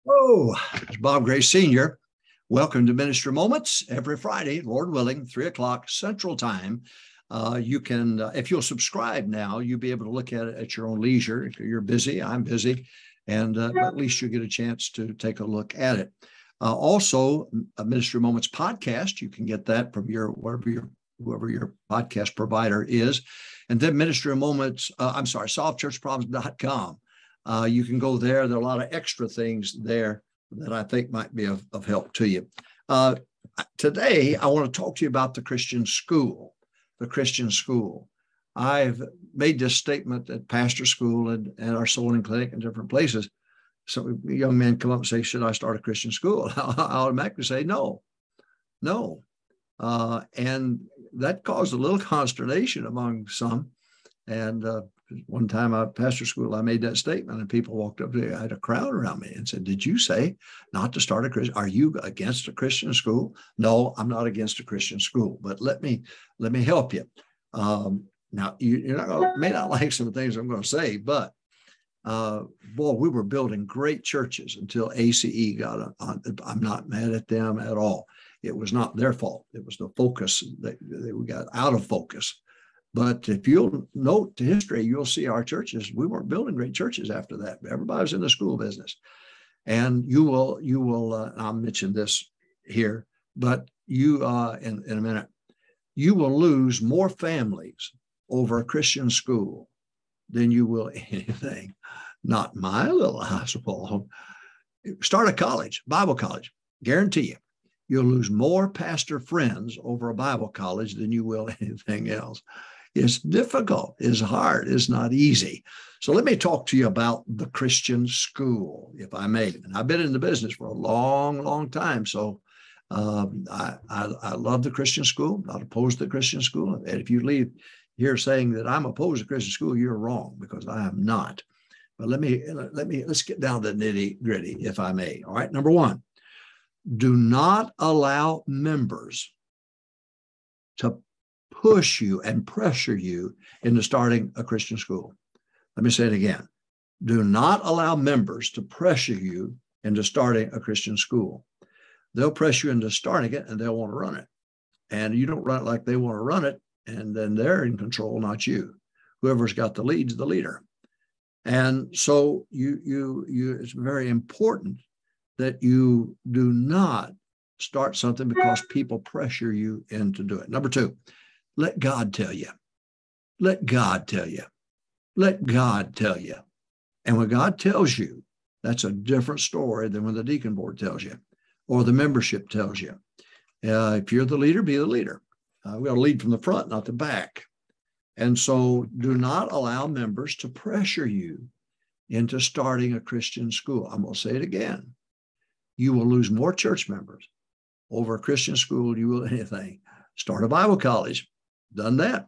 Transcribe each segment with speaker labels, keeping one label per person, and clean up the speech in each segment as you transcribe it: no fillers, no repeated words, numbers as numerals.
Speaker 1: Oh, it's Bob Gray Sr. Welcome to Ministry Moments every Friday, Lord willing, 3 o'clock Central Time. You can, if you'll subscribe now, you'll be able to look at it at your own leisure. If you're busy, I'm busy, and at least you'll get a chance to take a look at it. Also, a Ministry Moments podcast, you can get that from whoever your podcast provider is. And then Ministry Moments, solvechurchproblems.com. You can go there. There are a lot of extra things there that I think might be of help to you. Today, I want to talk to you about the Christian school. The Christian school. I've made this statement at pastor school and our soul winning clinic and different places. So young men come up and say, should I start a Christian school? I automatically say no. And that caused a little consternation among some. And one time at pastor school, I made that statement and people walked up to me. I had a crowd around me and said, did you say not to start a Christian? Are you against a Christian school? No, I'm not against a Christian school, but let me help you. Now, you may not like some of the things I'm going to say, but we were building great churches until ACE got on. I'm not mad at them at all. It was not their fault. It was the focus that we got out of focus. But if you'll note the history, you'll see our churches. We weren't building great churches after that. Everybody was in the school business. And you will, I'll mention this here, but you, in a minute, you will lose more families over a Christian school than you will anything. Not my little hospital. Start a college, Bible college, guarantee you. You'll lose more pastor friends over a Bible college than you will anything else. It's difficult, it's hard, it's not easy. So let me talk to you about the Christian school, if I may. And I've been in the business for a long, long time. So I love the Christian school, not opposed to the Christian school. And if you leave here saying that I'm opposed to Christian school, you're wrong, because I am not. But let's get down to the nitty gritty, if I may. All right. Number one, do not allow members to push you and pressure you into starting a Christian school. Let me say it again. Do not allow members to pressure you into starting a Christian school. They'll press you into starting it and they'll want to run it. And you don't run it like they want to run it, and then they're in control, not you. Whoever's got the lead's the leader. And so it's very important that you do not start something because people pressure you into doing it. Number two, let God tell you. Let God tell you. Let God tell you. And when God tells you, that's a different story than when the deacon board tells you or the membership tells you. If you're the leader, be the leader. We got to lead from the front, not the back. And so do not allow members to pressure you into starting a Christian school. I'm going to say it again. You will lose more church members over a Christian school than you will anything. Start a Bible college. Done that.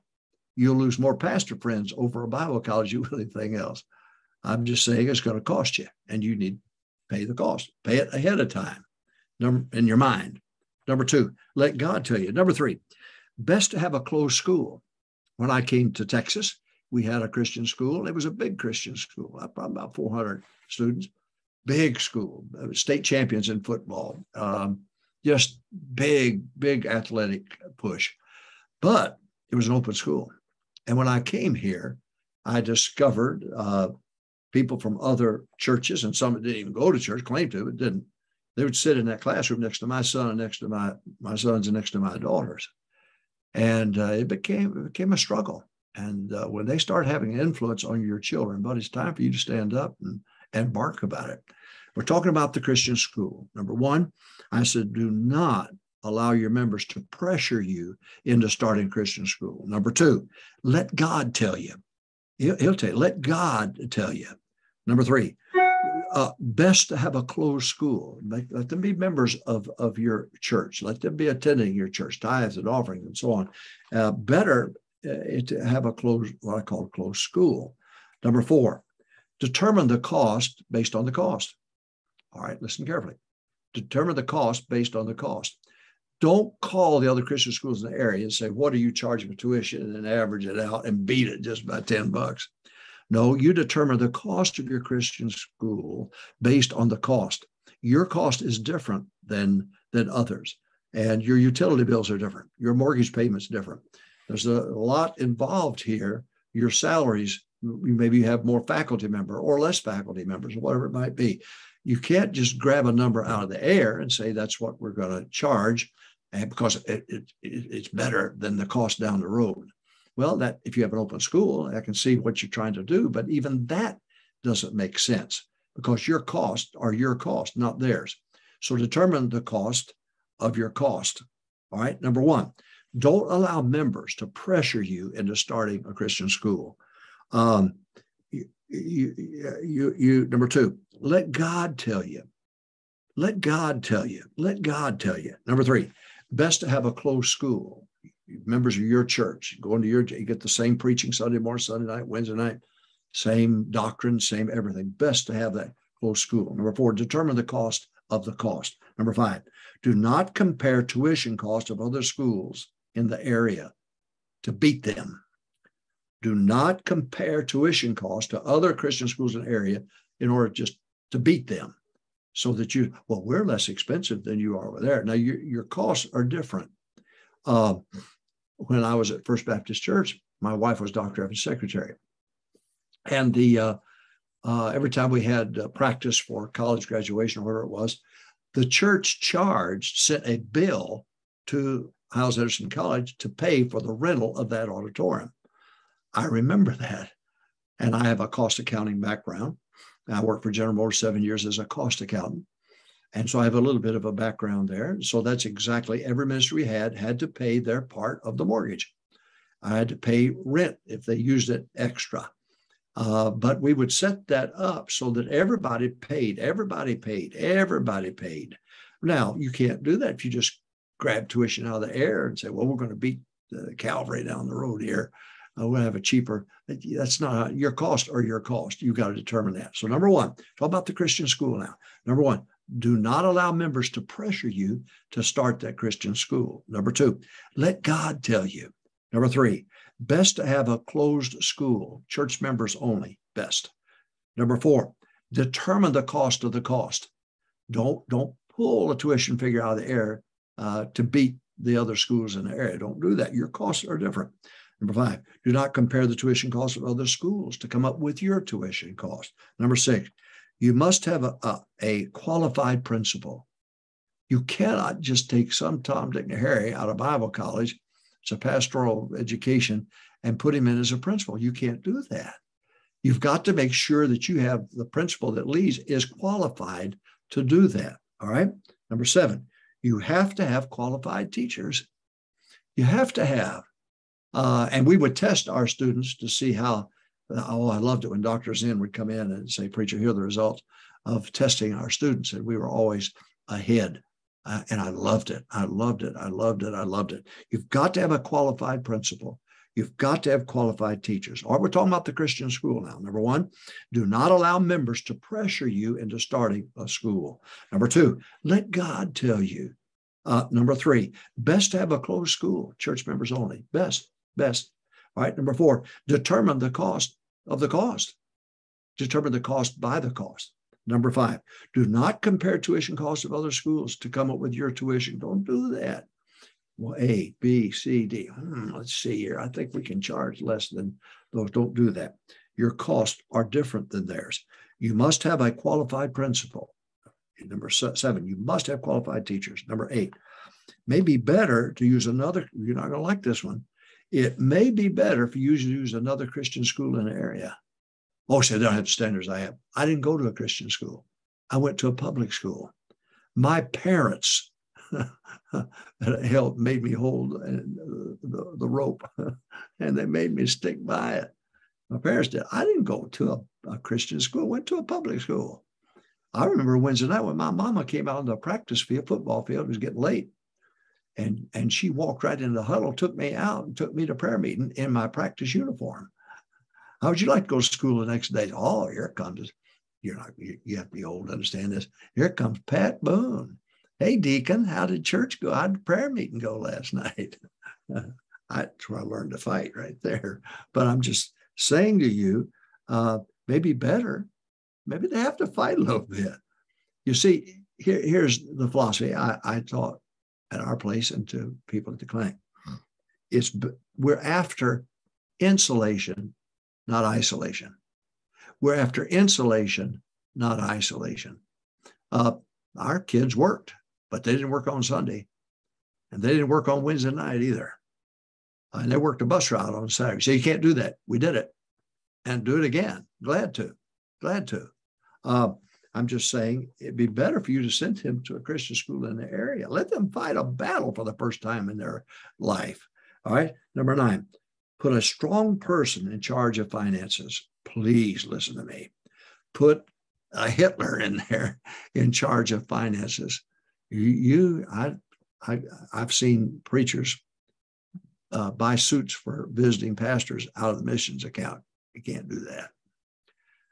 Speaker 1: You'll lose more pastor friends over a Bible college than you will anything else. I'm just saying it's going to cost you, and you need to pay the cost. Pay it ahead of time in your mind. Number two, let God tell you. Number three, best to have a closed school. When I came to Texas, we had a Christian school. It was a big Christian school, probably about 400 students. Big school, state champions in football, just big athletic push. But it was an open school. And when I came here, I discovered people from other churches, and some that didn't even go to church, claimed to, but didn't. They would sit in that classroom next to my son and next to my sons and next to my daughters. And it became a struggle. And when they start having an influence on your children, but it's time for you to stand up and bark about it. We're talking about the Christian school. Number one, I said, do not allow your members to pressure you into starting Christian school. Number two, let God tell you. He'll tell you, let God tell you. Number three, best to have a closed school. Let them be members of your church. Let them be attending your church, tithes and offerings and so on. Better to have what I call a closed school. Number four, determine the cost based on the cost. All right, listen carefully. Determine the cost based on the cost. Don't call the other Christian schools in the area and say, what are you charging for tuition, and then average it out and beat it just by $10. No, you determine the cost of your Christian school based on the cost. Your cost is different than others, and your utility bills are different. Your mortgage payment's different. There's a lot involved here. Your salaries, maybe you have more faculty member or less faculty members, or whatever it might be. You can't just grab a number out of the air and say that's what we're going to charge, and because it's better than the cost down the road. Well, that if you have an open school, I can see what you're trying to do, but even that doesn't make sense because your costs are your cost, not theirs. So determine the cost of your cost. All right. Number one, don't allow members to pressure you into starting a Christian school. Number two, let God tell you. Let God tell you. Let God tell you. Number three, best to have a closed school. Members of your church, you get the same preaching Sunday morning, Sunday night, Wednesday night, same doctrine, same everything. Best to have that closed school. Number four, determine the cost of the cost. Number five, do not compare tuition cost of other schools in the area to beat them. Do not compare tuition cost to other Christian schools in the area in order just to beat them so that we're less expensive than you are over there. Now, your costs are different. When I was at First Baptist Church, my wife was Dr. Evans' secretary. And every time we had practice for college graduation or whatever it was, the church sent a bill to Hyles-Anderson College to pay for the rental of that auditorium. I remember that. And I have a cost accounting background. I worked for General Motors 7 years as a cost accountant. And so I have a little bit of a background there. So that's exactly every ministry had to pay their part of the mortgage. I had to pay rent if they used it extra. But we would set that up so that everybody paid. Now, you can't do that if you just grab tuition out of the air and say, well, we're going to beat the Calvary down the road here. We'll have a cheaper. That's not your cost or your cost. You've got to determine that. So number one, talk about the Christian school now. Number one, do not allow members to pressure you to start that Christian school. Number two, let God tell you. Number three, best to have a closed school, church members only, best. Number four, determine the cost of the cost. Don't pull a tuition figure out of the air to beat the other schools in the area. Don't do that. Your costs are different. Number five, do not compare the tuition costs of other schools to come up with your tuition cost. Number six, you must have a qualified principal. You cannot just take some Tom, Dick, and Harry out of Bible college, it's a pastoral education, and put him in as a principal. You can't do that. You've got to make sure that you have the principal that leads is qualified to do that. All right. Number seven, you have to have qualified teachers. You have to have. And we would test our students to see how. Oh, I loved it when Dr. Zinn would come in and say, preacher, here are the results of testing our students. And we were always ahead. And I loved it. I loved it. You've got to have a qualified principal. You've got to have qualified teachers. All right, we're talking about the Christian school now. Number one, do not allow members to pressure you into starting a school. Number two, let God tell you. Number three, best to have a closed school, church members only. Best. All right, number four, determine the cost of the cost. Determine the cost by the cost. Number five, do not compare tuition costs of other schools to come up with your tuition. Don't do that. Well, A, B, C, D. Let's see here. I think we can charge less than those. Don't do that. Your costs are different than theirs. You must have a qualified principal. Number seven, you must have qualified teachers. Number eight, may be better to use another. You're not going to like this one. It may be better for you to use another Christian school in the area. Oh, so they don't have the standards I have. I didn't go to a Christian school. I went to a public school. My parents made me hold the rope, and they made me stick by it. My parents did. I didn't go to a Christian school. I went to a public school. I remember Wednesday night when my mama came out on the practice field, football field. It was getting late. And she walked right into the huddle, took me out, and took me to prayer meeting in my practice uniform. How would you like to go to school the next day? Oh, here it comes. You have to be old to understand this. Here comes Pat Boone. Hey, Deacon, how did church go? How did prayer meeting go last night? That's where I learned to fight right there. But I'm just saying to you, maybe better. Maybe they have to fight a little bit. You see, here's the philosophy I taught at our place and to people at the clinic. We're after insulation, not isolation. We're after insulation, not isolation. Our kids worked, but they didn't work on Sunday. And they didn't work on Wednesday night either. And they worked a bus route on Saturday. So you can't do that. We did it and do it again. Glad to. I'm just saying it'd be better for you to send him to a Christian school in the area. Let them fight a battle for the first time in their life. All right. Number 9, put a strong person in charge of finances. Please listen to me. Put a Hitler in there in charge of finances. I've seen preachers buy suits for visiting pastors out of the missions account. You can't do that.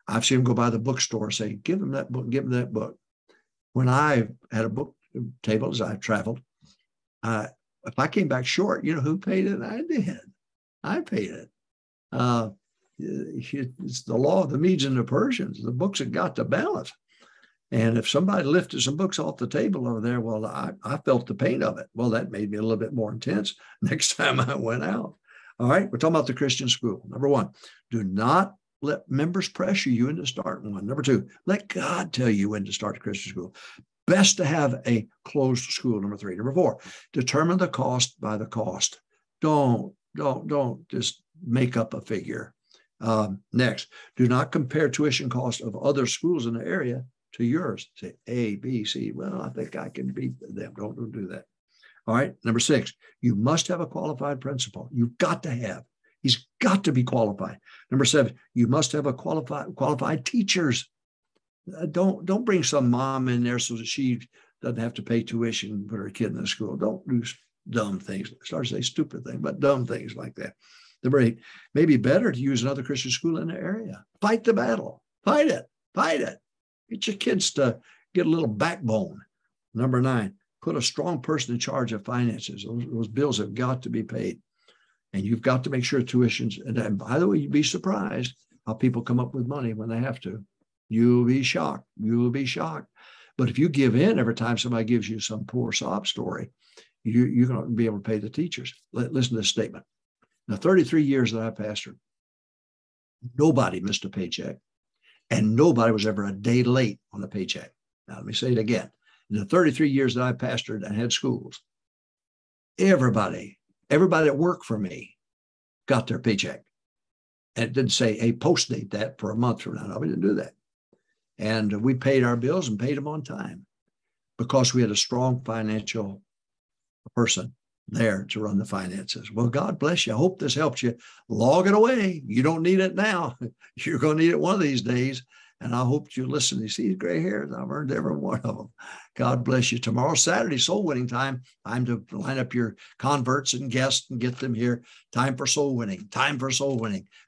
Speaker 1: I've seen them go by the bookstore, say, give them that book, give them that book. When I had a book table as I traveled, if I came back short, you know who paid it? I did. I paid it. It's the law of the Medes and the Persians. The books have got to balance. And if somebody lifted some books off the table over there, well, I felt the pain of it. Well, that made me a little bit more intense next time I went out. All right, we're talking about the Christian school. Number 1, do not let members pressure you into starting one. Number 2, let God tell you when to start a Christian school. Best to have a closed school. Number 3. Number 4, determine the cost by the cost. Don't just make up a figure. Next, do not compare tuition costs of other schools in the area to yours. Say A, B, C. Well, I think I can beat them. Don't do that. All right. Number 6, you must have a qualified principal. You've got to have. He's got to be qualified. Number 7, you must have a qualified teachers. Don't bring some mom in there so that she doesn't have to pay tuition and put her kid in the school. Don't do dumb things. Start to say stupid things, but dumb things like that. Number 8, maybe better to use another Christian school in the area. Fight the battle. Fight it. Get your kids to get a little backbone. Number 9, put a strong person in charge of finances. Those bills have got to be paid. And you've got to make sure tuitions, and by the way, you'd be surprised how people come up with money when they have to. You'll be shocked. But if you give in every time somebody gives you some poor sob story, you're going to be able to pay the teachers. Listen to this statement. Now, 33 years that I pastored, nobody missed a paycheck, and nobody was ever a day late on a paycheck. Now, let me say it again. In the 33 years that I pastored and had schools, everybody that worked for me got their paycheck. And it didn't say, hey, post date that for a month from now. No, we didn't do that. And we paid our bills and paid them on time because we had a strong financial person there to run the finances. Well, God bless you. I hope this helps you. Log it away. You don't need it now. You're going to need it one of these days. And I hope you listen. You see these gray hairs? I've earned every one of them. God bless you. Tomorrow, Saturday, soul winning time. Time to line up your converts and guests and get them here. Time for soul winning.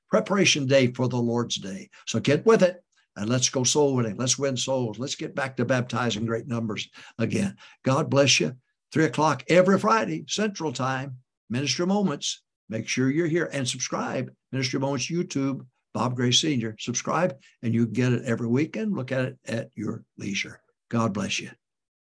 Speaker 1: Preparation day for the Lord's day. So get with it and let's go soul winning. Let's win souls. Let's get back to baptizing great numbers again. God bless you. 3:00 every Friday, Central Time, Ministry Moments. Make sure you're here and subscribe. Ministry Moments YouTube, Bob Gray Sr. Subscribe and you get it every weekend. Look at it at your leisure. God bless you.